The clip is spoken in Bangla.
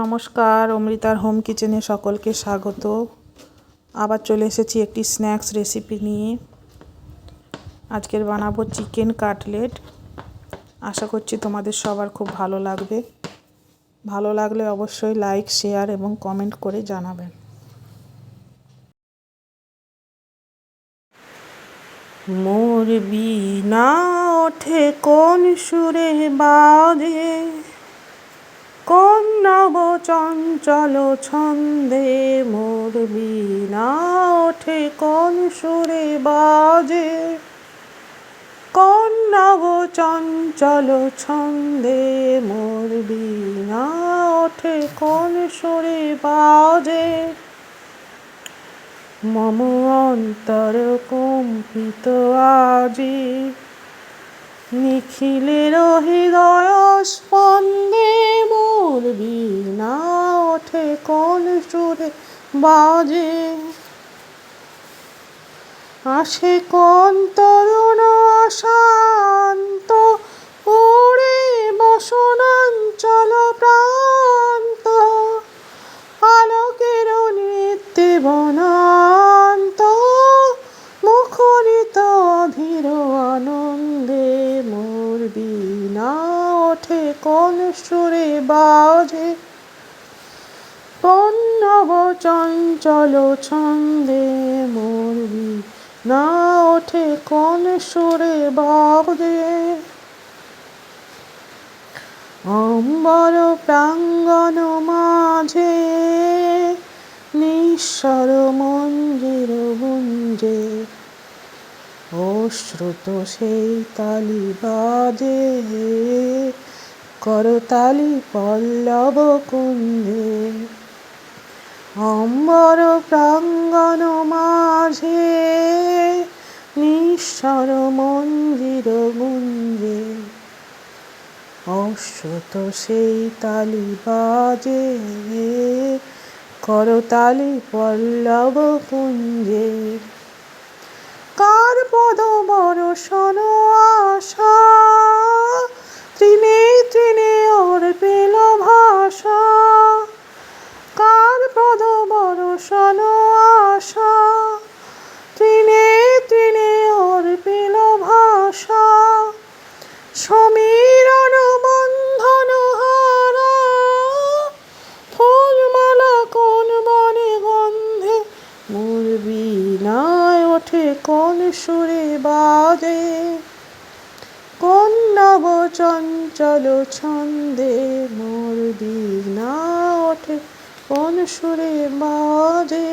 নমস্কার, অমৃতার হোম কিচেনে সকলকে স্বাগত। আবার চলে এসেছি একটি স্ন্যাক্স রেসিপি নিয়ে। আজকের বানাবো চিকেন কাটলেট। আশা করছি তোমাদের সবার খুব ভালো লাগবে। ভালো লাগলে অবশ্যই লাইক, শেয়ার এবং কমেন্ট করে জানাবেন। মোর বীণা ওঠে কোন সুরে বাজে, কোন নব চঞ্চল ছন্দে। মোর বীণা ওঠে কোন সুরে বাজে, কোন নব চঞ্চল ছন্দে। মোর বীণা ওঠে কোন সুরে বাজে, মম অন্তর কম্পিত আজি। নিখিলের হৃদয় স্পন্দে মোর বীণা ওঠে কোন সুরে বাজে। আসে কোন তরুণ অশান্ত, উড়ে বসনাঞ্চল প্রান্ত। আলোকের নৃত্যে বনান্ত, মুখরিত অধীর আনন্দে। মোর বীণা ওঠে কোন সুরে বাজে, কোন নব চঞ্চল ছন্দে। মোর বীণা ওঠে কোন সুরে বাজে। অম্বর প্রাঙ্গণ মাঝে নিঃস্বর মঞ্জির গুঞ্জে, অশ্রুত সেই তালি বাজে, করতালি পল্লব কুঞ্জে। অম্বর প্রাঙ্গণ মাঝে নিঃস্বর মঞ্জির গুঞ্জে, অশ্রুত সেই তালি বাজে, করতালি পল্লব কুঞ্জে। কার পদ বরষণ আশা, তৃণে তৃণে ওর পেল ভাষা। কার পদ বরষণ আশা, তৃণে তৃণে ওর পেল ভাষা। সমীরণ বন্ধন হারা, ফুলমালা কোন বনে গন্ধে। মোর বীণায় ওঠে কোন সুরে বাজে, কোন নব চঞ্চল ছন্দে। মোর বীণা ওঠে কোন সুরে বাজে।